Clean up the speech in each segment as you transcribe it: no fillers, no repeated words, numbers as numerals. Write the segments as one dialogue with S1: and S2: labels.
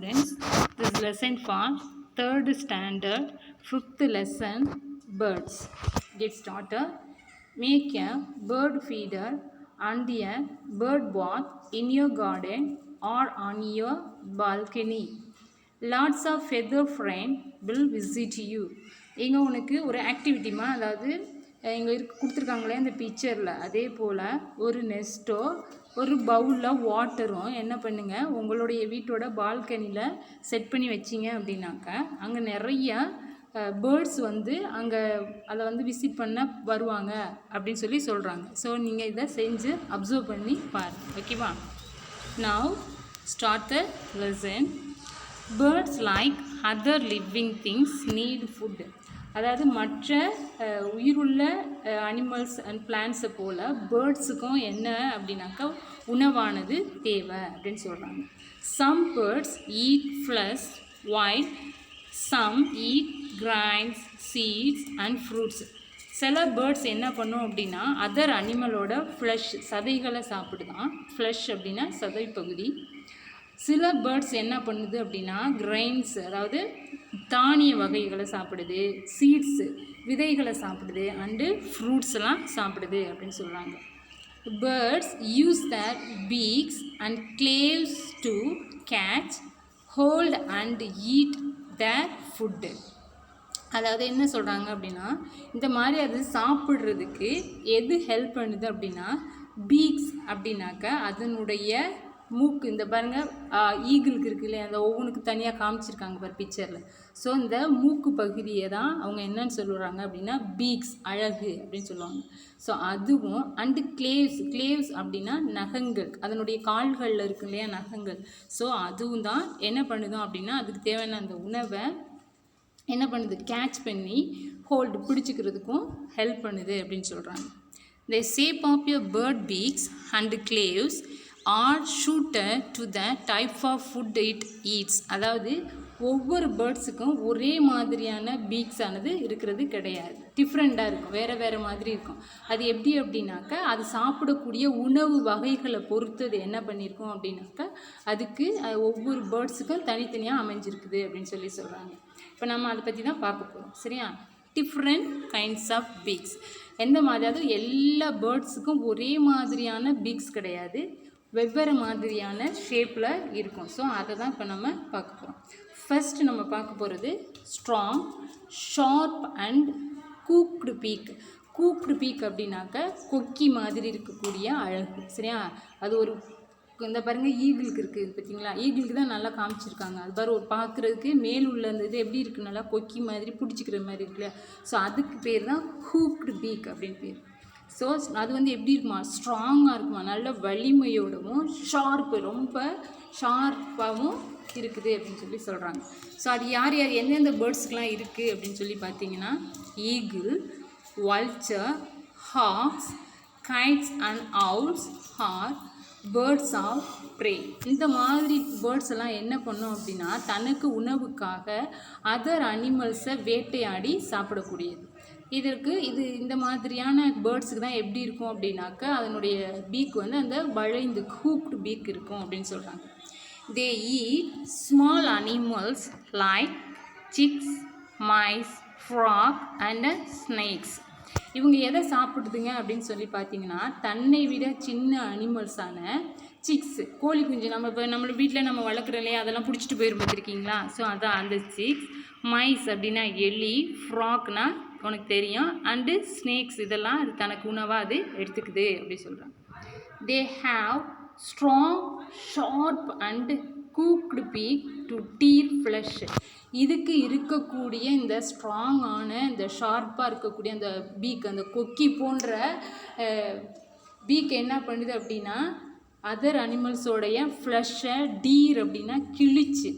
S1: students. This lesson for 3rd standard 5th lesson birds. Get started. Make a bird feeder and a bird bath in your garden or on your balcony. Lots of feather friend will visit you. இங்கே உனக்கு ஒரு ஆக்டிவிட்டிமா, அதாவது இங்கே கொடுத்துருக்காங்களே இந்த பிக்சரில், அதே போல் ஒரு நெஸ்ட்டோ ஒரு பவுலில் வாட்டரும் என்ன பண்ணுங்கள், உங்களுடைய வீட்டோட பால்கனியில் செட் பண்ணி வச்சிங்க அப்படின்னாக்கா அங்கே நிறைய பேர்ட்ஸ் வந்து அங்கே அதை வந்து விசிட் பண்ண வருவாங்க அப்படின்னு சொல்லி சொல்கிறாங்க. ஸோ நீங்கள் இதை செஞ்சு அப்சர்வ் பண்ணி பாருங்கள். ஓகேவா? Now start the lesson. Birds like other living things need food. அதாவது மற்ற உயிருள்ள அனிமல்ஸ் அண்ட் பிளான்ட்ஸை போல் பேர்ட்ஸுக்கும் என்ன அப்படின்னாக்கா உணவானது தேவை அப்படின்னு சொல்கிறாங்க. Some birds eat flesh while some eat grains, seeds and fruits. சில பேர்ட்ஸ் என்ன பண்ணும் அப்படின்னா அதர் அனிமலோட ஃப்ளஷ் சதைகளை சாப்பிடுதான். ஃப்ளஷ் அப்படின்னா சதை பகுதி. சில பேர்ட்ஸ் என்ன பண்ணுது அப்படின்னா கிரெயின்ஸ், அதாவது தானிய வகைகளை சாப்பிடுது, சீட்ஸு விதைகளை சாப்பிடுது, அண்டு ஃப்ரூட்ஸ்லாம் சாப்பிடுது அப்படின்னு சொல்கிறாங்க. Birds use their beaks and claws to catch, hold and eat their food. அதாவது என்ன சொல்கிறாங்க அப்படின்னா இந்த மாதிரி அது சாப்பிட்றதுக்கு எது ஹெல்ப் பண்ணுது அப்படின்னா பீக்ஸ் அப்படின்னாக்கா அதனுடைய மூக்கு. இந்த பாருங்கள் ஈகிளுக்கு இருக்குது இல்லையா, அந்த ஒவ்வொன்றுக்கு தனியாக காமிச்சிருக்காங்க பாரு பிக்சரில். ஸோ இந்த மூக்கு பகுதியை தான் அவங்க என்னன்னு சொல்லுறாங்க அப்படின்னா பீக்ஸ், அழகு அப்படின்னு சொல்லுவாங்க. ஸோ அதுவும் அண்டு கிளேவ்ஸ் அப்படின்னா நகங்கள், அதனுடைய கால்களில் இருக்கு இல்லையா நகங்கள். ஸோ அதுவும் தான் என்ன பண்ணுதோம் அப்படின்னா அதுக்கு தேவையான அந்த உணவை என்ன பண்ணுது, கேட்ச் பண்ணி ஹோல்டு பிடிச்சிக்கிறதுக்கும் ஹெல்ப் பண்ணுது அப்படின்னு சொல்கிறாங்க. The shape of your bird beaks and claws are suited to the type of food it eats. அதாவது ஒவ்வொரு பேர்ட்ஸுக்கும் ஒரே மாதிரியான பீக்ஸ் ஆனது இருக்கிறது கிடையாது, டிஃப்ரெண்ட்டாக இருக்கும், வேறு மாதிரி இருக்கும். அது எப்படி அப்படின்னாக்கா அது சாப்பிடக்கூடிய உணவு வகைகளை பொறுத்து அது என்ன பண்ணியிருக்கோம் அப்படின்னாக்கா அதுக்கு ஒவ்வொரு பேர்ட்ஸுக்கும் தனித்தனியாக அமைஞ்சிருக்குது அப்படின்னு சொல்லி சொல்கிறாங்க. இப்போ நம்ம அதை பற்றி தான் பார்க்க போகிறோம். சரியா? Different kinds of beaks. எந்த மாதிரி, அதாவது எல்லா பேர்ட்ஸுக்கும் ஒரே மாதிரியான பீக்ஸ் கிடையாது, வெவ்வேறு மாதிரியான ஷேப்பில் இருக்கும். ஸோ அதை தான் இப்போ நம்ம பார்க்க போகிறோம். ஃபர்ஸ்ட் நம்ம பார்க்க போகிறது strong, sharp and hooked beak. Hooked beak அப்படின்னாக்க கொக்கி மாதிரி இருக்கக்கூடிய அழகு. சரியா? அது ஒரு இந்த பாருங்கள் ஈகிளுக்கு இருக்குது பார்த்தீங்களா, ஈகிளுக்கு தான் நல்லா காமிச்சிருக்காங்க. அது பாரு ஒரு பார்க்குறதுக்கு மேல் உள்ள அந்த இது எப்படி இருக்குது, நல்லா கொக்கி மாதிரி பிடிச்சிக்கிற மாதிரி இருக்கு இல்லையா. ஸோ அதுக்கு பேர் தான் ஹூக்டு பீக் அப்படின்னு பேர். ஸோ அது வந்து எப்படி இருக்குமா, ஸ்ட்ராங்காக இருக்குமா, நல்ல வலிமையோடவும் ஷார்ப்பு, ரொம்ப ஷார்ப்பாகவும் இருக்குது அப்படின்னு சொல்லி சொல்கிறாங்க. ஸோ அது யார் எந்தெந்த பேர்ட்ஸுக்கெலாம் இருக்குது அப்படின்னு சொல்லி பார்த்தீங்கன்னா eagle, vulture, hawks, kites and owls are birds of prey. இந்த மாதிரி பேர்ட்ஸ் எல்லாம் என்ன பண்ணும் அப்படின்னா தனக்கு உணவுக்காக அதர் அனிமல்ஸை வேட்டையாடி சாப்பிடக்கூடியது. இந்த மாதிரியான பேர்ட்ஸுக்கு தான் எப்படி இருக்கும் அப்படின்னாக்கா அதனுடைய பீக் வந்து அந்த வளைந்து ஹூக்டு பீக் இருக்கும் அப்படின்னு சொல்கிறாங்க. They eat small animals like chicks, mice, frog and snakes. இவங்க எதை சாப்பிடுதுங்க அப்படின்னு சொல்லி பார்த்தீங்கன்னா தன்னை விட சின்ன அனிமல்ஸான சிக்ஸ், கோழி குஞ்சு, நம்ம வீட்டில் நம்ம வளர்க்குறோம் இல்லையா, அதெல்லாம் பிடிச்சிட்டு போயிடும் பார்த்துருக்கீங்களா. ஸோ அதான் அந்த சிக்ஸ். மைஸ் அப்படின்னா எலி, ஃப்ராக்னா உனக்கு தெரியும், அண்டு ஸ்னேக்ஸ், இதெல்லாம் அது தனக்கு உணவாக அது எடுத்துக்குது அப்படி சொல்கிறாங்க. They have strong, sharp and hooked beak to tear flesh. இதுக்கு இருக்கக்கூடிய இந்த ஸ்ட்ராங்கான இந்த ஷார்ப்பாக இருக்கக்கூடிய அந்த பீக், அந்த கொக்கி போன்ற பீக் என்ன பண்ணுது அப்படின்னா அதர் அனிமல்ஸோடைய ஃப்ளஷை டீர் அப்படின்னா கிழிச்சு,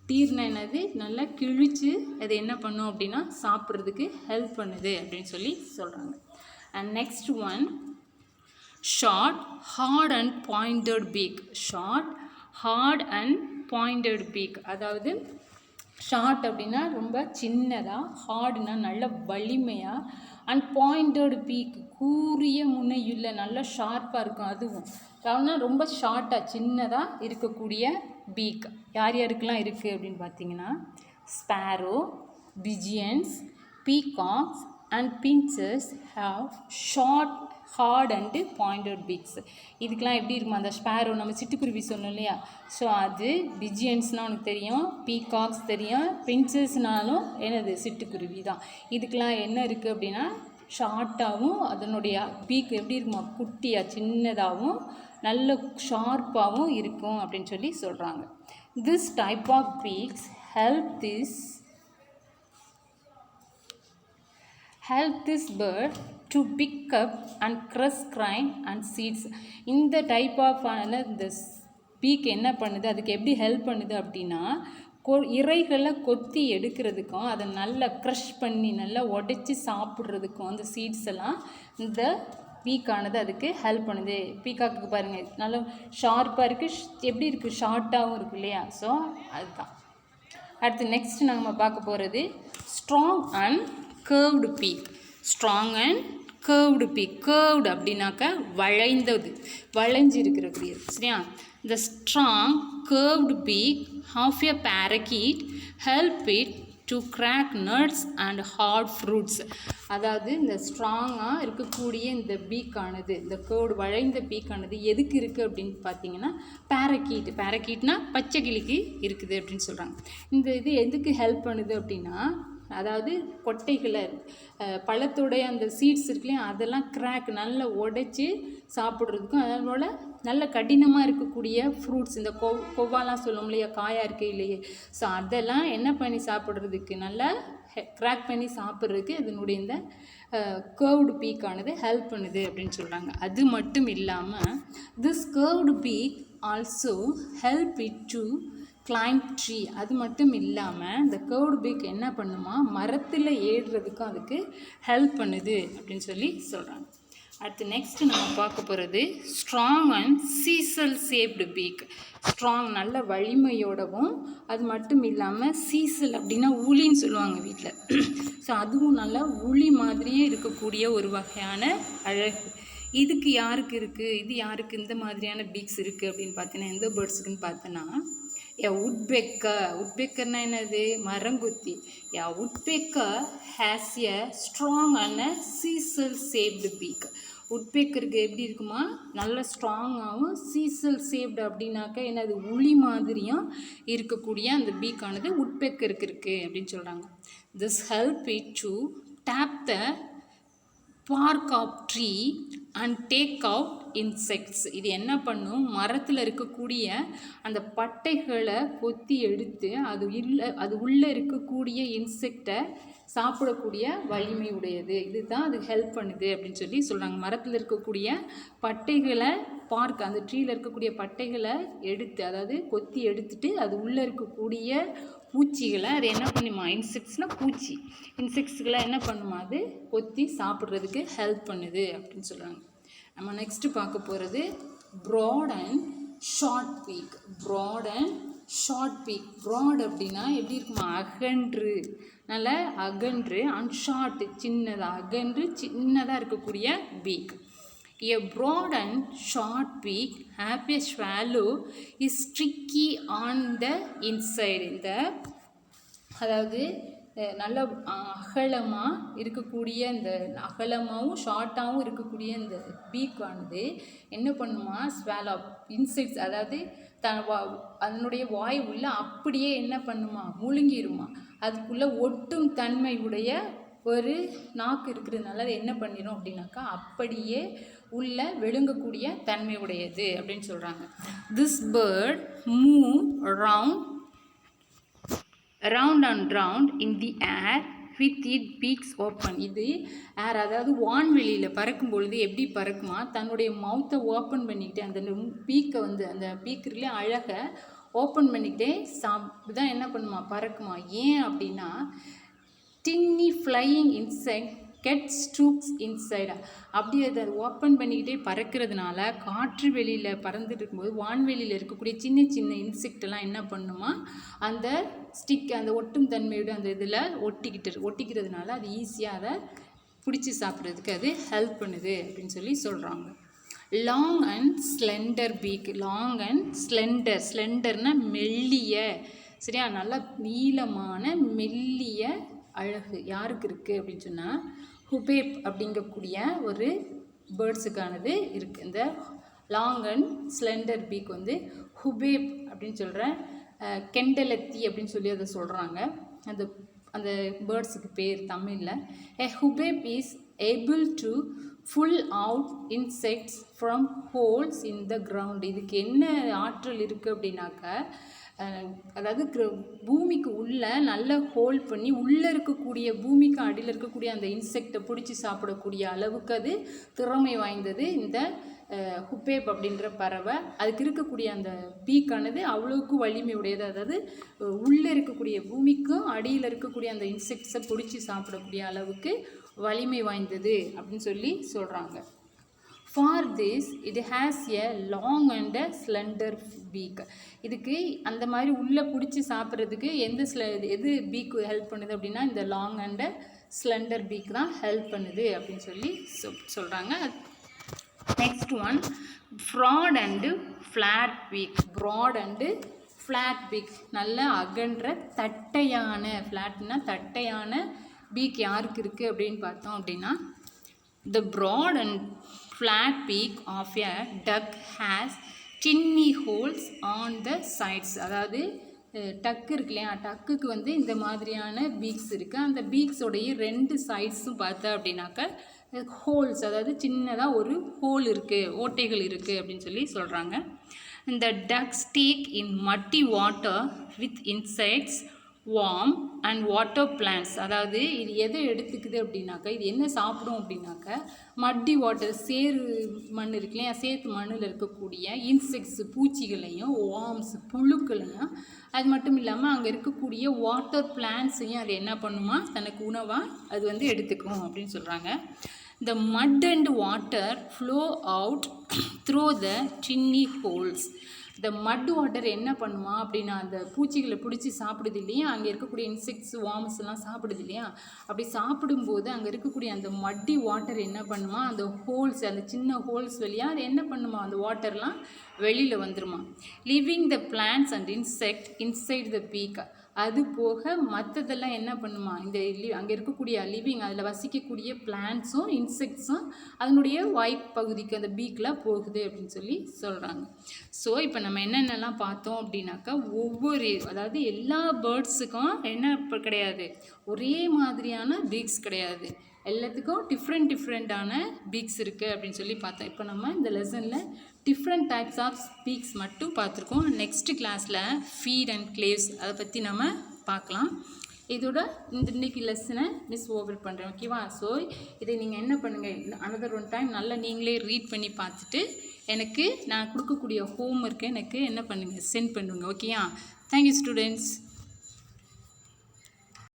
S1: டீர்னா என்னது, நல்லா கிழிச்சு அது என்ன பண்ணும் அப்படின்னா சாப்பிட்றதுக்கு ஹெல்ப் பண்ணுது அப்படின்னு சொல்லி சொல்கிறாங்க. And next one short, hard and pointed beak. Short, hard and pointed beak. அதாவது ஷார்ட் அப்படின்னா ரொம்ப சின்னதாக, ஹார்டுனா நல்ல வலிமையாக, அண்ட் பாயிண்டட் பீக் கூரிய முனையுள்ள நல்ல ஷார்ப்பாக இருக்கும். அதுவும் ஆனால் ரொம்ப ஷார்ட்டாக சின்னதாக இருக்கக்கூடிய பீக் யார் யாருக்கெல்லாம் இருக்குது அப்படின்னு பார்த்தீங்கன்னா sparrow, pigeons, peacocks and finches have short hard and pointed beaks. இதுக்கெலாம் எப்படி இருக்குமா, அந்த ஸ்பேரோ நம்ம சிட்டுக்குருவி சொன்னோம் இல்லையா, ஸோ அது பிஜியன்ஸ்னால் உனக்கு தெரியும், பீகாக்ஸ் தெரியும், பின்ச்சஸ்னாலும் என்னது சிட்டுக்குருவி தான். இதுக்கெலாம் என்ன இருக்குது அப்படின்னா ஷார்ட்டாகவும் அதனுடைய பீக் எப்படி இருக்குமா குட்டியாக சின்னதாகவும் நல்ல ஷார்ப்பாகவும் இருக்கும் அப்படின்னு சொல்லி சொல்கிறாங்க. This type of beaks help this bird to pick up and crush grain and seeds. இந்த டைப் ஆஃப் இந்த பீக் என்ன பண்ணுது, அதுக்கு எப்படி ஹெல்ப் பண்ணுது அப்படின்னா இறைகளை கொத்தி எடுக்கிறதுக்கும் அதை நல்லா க்ரஷ் பண்ணி நல்லா உடைச்சி சாப்பிட்றதுக்கும் அந்த சீட்ஸ் எல்லாம் இந்த பீக்கானது அதுக்கு ஹெல்ப் பண்ணுது. பீக்காக்கு பாருங்கள் நல்லா ஷார்ப்பாக இருக்குது, எப்படி இருக்குது ஷார்ட்டாகவும் இருக்குது இல்லையா, ஸோ அதுதான். அடுத்து நெக்ஸ்ட் நம்ம பார்க்க போகிறது strong and curved peak. Strong and curved peak. Curved அப்படின்னாக்கா வளைந்தது, வளைஞ்சிருக்கிறக்கூடிய சரியா. The strong curved beak of a parakeet help it to crack nuts and hard fruits. அதாவது இந்த ஸ்ட்ராங்காக இருக்கக்கூடிய இந்த பீக்கானது, இந்த கேர்டு வளைந்த பீக்கானது எதுக்கு இருக்குது அப்படின்னு பார்த்தீங்கன்னா பேரக்கீட்னா பச்சை கிளிக்கு இருக்குது அப்படின்னு சொல்கிறாங்க. இந்த இது எதுக்கு ஹெல்ப் பண்ணுது அப்படின்னா, அதாவது கொட்டைகளை பழத்தோடைய அந்த சீட்ஸ் இருக்குல்லையா அதெல்லாம் கிராக் நல்லா உடைச்சி சாப்பிட்றதுக்கும், அதோட நல்ல கடினமாக இருக்கக்கூடிய ஃப்ரூட்ஸ் இந்த கொவ்வாலாம் சொல்லுவோம் இல்லையா, காயாக இருக்கே இல்லையே, ஸோ அதெல்லாம் என்ன பண்ணி சாப்பிட்றதுக்கு நல்லா கிராக் பண்ணி சாப்பிட்றதுக்கு இதனுடைய இந்த கேர்வ்டு பீக்கானது ஹெல்ப் பண்ணுது அப்படின்னு சொல்கிறாங்க. அது மட்டும் இல்லாமல் this curved peak also help it to claim tree. அது மட்டும் இல்லாமல் இந்த கேர்வ்டு பீக் என்ன பண்ணுமா, மரத்தில் ஏறுறதுக்கும் அதுக்கு ஹெல்ப் பண்ணுது அப்படின்னு சொல்லி சொல்கிறாங்க. அடுத்து நெக்ஸ்ட் நம்ம பார்க்க போகிறது strong and சீசல் shaped peak. Strong நல்ல வலிமையோடவும், அது மட்டும் இல்லாமல் சீசல் அப்படின்னா உளின்னு சொல்லுவாங்க வீட்டில், ஸோ அதுவும் நல்லா உளி மாதிரியே இருக்கக்கூடிய ஒரு வகையான அழகு. இதுக்கு யாருக்கு இருக்குது, இது யாருக்கு இந்த மாதிரியான பீக்ஸ் இருக்குது அப்படின்னு பார்த்தீங்கன்னா எந்த பேர்ட்ஸுக்குன்னு பார்த்தோன்னா உட்பெக்கர்னா என்னது, மரங்குத்தி. Woodpecker has a strong and a chisel shaped beak. உட்பெக்கருக்கு எப்படி இருக்குமா, நல்ல ஸ்ட்ராங்காகவும் சீசல் ஷேப்டு அப்படின்னாக்கா என்னது உளி மாதிரியும் இருக்கக்கூடிய அந்த பீக்கானது உட்பெக்கருக்கு இருக்குது அப்படின்னு சொல்கிறாங்க. This help it to tap the bark of tree and take out insects. இது என்ன பண்ணும், மரத்தில் இருக்கக்கூடிய அந்த பட்டைகளை கொத்தி எடுத்து அது உள்ளே இருக்கக்கூடிய இன்செக்டை சாப்பிடக்கூடிய வலிமை உடையது. இதுதான் அது ஹெல்ப் பண்ணுது அப்படின்னு சொல்லி சொல்கிறாங்க. மரத்தில் இருக்கக்கூடிய பட்டைகளை அந்த ட்ரீயில் இருக்கக்கூடிய பட்டைகளை எடுத்து, அதாவது கொத்தி எடுத்துட்டு அது உள்ளே இருக்கக்கூடிய பூச்சிகளை அது என்ன பண்ணுமா, இன்செக்ட்ஸ்னால் பூச்சி, இன்செக்ட்ஸுகளை என்ன பண்ணுமா அது கொத்தி சாப்பிட்றதுக்கு ஹெல்ப் பண்ணுது அப்படின்னு சொல்கிறாங்க. நம்ம நெக்ஸ்ட்டு பார்க்க போகிறது broad and short beak. Broad and short beak. Broad அப்படின்னா எப்படி இருக்குமா, அகன்று, நல்ல அகன்று, அண்ட் ஷார்ட் சின்னதாக, அகன்று சின்னதாக இருக்கக்கூடிய peak. A broad and short beak have a swallow is sticky on the inside. இந்த அதாவது நல்ல அகலமாக இருக்கக்கூடிய இந்த அகலமாகவும் ஷார்ட்டாகவும் இருக்கக்கூடிய இந்த பீக்கானது என்ன பண்ணுமா, ஸ்வாலோ இன்செக்ட்ஸ், அதாவது அதனுடைய வாய் உள்ள அப்படியே என்ன பண்ணுமா, முழுங்கிருமா. அதுக்குள்ளே ஒட்டும் தன்மை உடைய ஒரு நாக்கு இருக்கிறதுனால அது என்ன பண்ணிடும் அப்படின்னாக்கா அப்படியே உள்ள விழுங்கக்கூடிய தன்மை உடையது அப்படின்னு சொல்கிறாங்க. This bird move round and round in the air with it beaks open. இது ஏர், அதாவது வான்வெளியில் பறக்கும் பொழுது எப்படி பறக்குமா, தன்னுடைய மவுத்தை ஓப்பன் பண்ணிக்கிட்டே அந்த பீக்கை அந்த பீக்கிலே அழகை ஓப்பன் பண்ணிக்கிட்டே தான் என்ன பண்ணுமா, பறக்குமா. ஏன் அப்படின்னா tiny flying insect get stucks inside. அப்படி அதை ஓப்பன் பண்ணிக்கிட்டே பறக்கிறதுனால காற்று வெளியில் பறந்துட்டு இருக்கும்போது வான்வெளியில் இருக்கக்கூடிய சின்ன சின்ன இன்செக்டெல்லாம் என்ன பண்ணுமா, அந்த ஸ்டிக் அந்த ஒட்டும் தன்மையோட அந்த இதில் ஒட்டிக்கிறதுனால அது ஈஸியாக அதை பிடிச்சி சாப்பிட்றதுக்கு அது ஹெல்ப் பண்ணுது அப்படின்னு சொல்லி சொல்கிறாங்க. Long and slender beak. Long and slender. ஸ்லெண்டர்னா மெல்லிய, சரியா, நல்லா நீளமான மெல்லிய அழகு யாருக்கு இருக்குது அப்படின்னு சொன்னால் ஹுபேப் அப்படிங்கக்கூடிய ஒரு பேர்ட்ஸுக்கானது இருக்குது. இந்த லாங் அண்ட் ஸ்லெண்டர் பீக் வந்து ஹுபேப் அப்படின்னு சொல்கிற கெண்டலத்தி அப்படின்னு சொல்லி அதை சொல்கிறாங்க. அந்த அந்த பேர்ட்ஸுக்கு பேர் தமிழில் a hoopoe is able to pull out insects from holes in the ground. இதுக்கு என்ன ஆற்றல் இருக்குது அப்படின்னாக்கா, அதாவது பூமிக்கு உள்ளே நல்ல ஹோல் பண்ணி உள்ளே இருக்கக்கூடிய பூமிக்கு அடியில் இருக்கக்கூடிய அந்த இன்செக்டை பிடிச்சி சாப்பிடக்கூடிய அளவுக்கு அது திறமை வாய்ந்தது இந்த ஹுபேப் அப்படின்ற பறவை. அதுக்கு இருக்கக்கூடிய அந்த பீக்கானது அவ்வளோக்கு வலிமை உடையது. அதாவது உள்ளே இருக்கக்கூடிய பூமிக்கும் அடியில் இருக்கக்கூடிய அந்த இன்செக்ட்ஸை பிடிச்சி சாப்பிடக்கூடிய அளவுக்கு வலிமை வாய்ந்தது அப்படின்னு சொல்லி சொல்கிறாங்க. For this it has a long and a slender peak. இதுக்கு அந்த மாதிரி உள்ளே பிடிச்சி சாப்பிட்றதுக்கு எது பீக் ஹெல்ப் பண்ணுது அப்படின்னா இந்த லாங் அண்ட் ஸ்லெண்டர் பீக் தான் ஹெல்ப் பண்ணுது அப்படின்னு சொல்லி சொல்கிறாங்க. Next one broad and flat beak. Broad and flat beak, நல்ல அகன்ற தட்டையான, ஃப்ளாட்னா தட்டையான பீக் யாருக்கு இருக்குது அப்படின்னு பார்த்தோம் அப்படின்னா the broad and flat beak of a duck has tiny holes on the sides. அதாவது டக்கு இருக்கு இல்லையா, டக்குக்கு வந்து இந்த மாதிரியான பீக்ஸ் இருக்குது. அந்த பீக்ஸோடைய 2 சைட்ஸும் பார்த்தா அப்படின்னாக்கா ஹோல்ஸ், அதாவது சின்னதாக ஒரு ஹோல் இருக்குது, ஓட்டைகள் இருக்குது அப்படின்னு சொல்லி சொல்கிறாங்க. இந்த Tux take in muddy water with insects worm and water plants. அதாவது இது எதை எடுத்துக்குது அப்படின்னாக்கா, இது என்ன சாப்பிடும் அப்படின்னாக்கா மட்டி வாட்டர், சேறு மண் இருக்கு இல்லையா, சேத்து மண்ணில் இருக்கக்கூடிய இன்செக்ட்ஸ் பூச்சிகளையும் வார்ம்ஸ் புழுக்களையும், அது மட்டும் இல்லாமல் அங்கே இருக்கக்கூடிய வாட்டர் பிளான்ட்ஸையும் அது என்ன பண்ணுமா, தனக்கு உணவாக அது வந்து எடுத்துக்கும் அப்படின்னு சொல்கிறாங்க. The mud and water flow out through the tiny holes. இந்த மட் வாட்டர் என்ன பண்ணுமா அப்படின்னா, அந்த பூச்சிகளை பிடிச்சி சாப்பிடுது இல்லையா, அங்கே இருக்கக்கூடிய இன்செக்ட்ஸ் வார்ம்ஸ் எல்லாம் சாப்பிடுது இல்லையா, அப்படி சாப்பிடும்போது அங்கே இருக்கக்கூடிய அந்த மட்டி வாட்டர் என்ன பண்ணுமா, அந்த ஹோல்ஸ், அந்த சின்ன ஹோல்ஸ் வழியாக அது என்ன பண்ணுமா, அந்த வாட்டர்லாம் வெளியில் வந்துருமா. Living the plants and insect inside the peak. அது போக மற்றதெல்லாம் என்ன பண்ணுமா, இந்த அங்கே இருக்கக்கூடிய லிவிங், அதில் வசிக்கக்கூடிய பிளான்ட்ஸும் இன்செக்ட்ஸும் அதனுடைய வாய்ப்பகுதிக்கு அந்த பீக்கில் போகுது அப்படின்னு சொல்லி சொல்கிறாங்க. ஸோ இப்போ நம்ம என்னென்னலாம் பார்த்தோம் அப்படின்னாக்கா, அதாவது எல்லா பேர்ட்ஸுக்கும் என்ன இப்போ கிடையாது, ஒரே மாதிரியான பீக்ஸ் கிடையாது, எல்லாத்துக்கும் டிஃப்ரெண்ட்டான பீக்ஸ் இருக்குது அப்படின்னு சொல்லி பார்த்தோம். இப்போ நம்ம இந்த லெசனில் டிஃப்ரெண்ட் டைப்ஸ் ஆஃப் பீக்ஸ் மட்டும் பார்த்துருக்கோம். நெக்ஸ்ட் கிளாஸில் ஃபீட் அண்ட் கிளேவ்ஸ் அதை பற்றி நம்ம பார்க்கலாம். இதோட இன்றைக்கி லெசனை மிஸ் ஓவர் பண்ணுறேன், ஓகேவா. ஸோ இதை நீங்கள் என்ன பண்ணுங்கள், அனதர் ஒன் டைம் நல்லா நீங்களே ரீட் பண்ணி பார்த்துட்டு எனக்கு நான் கொடுக்கக்கூடிய ஹோம் ஒர்க்கை எனக்கு என்ன பண்ணுங்கள், சென்ட் பண்ணுங்க, ஓகேயா. Thank you students.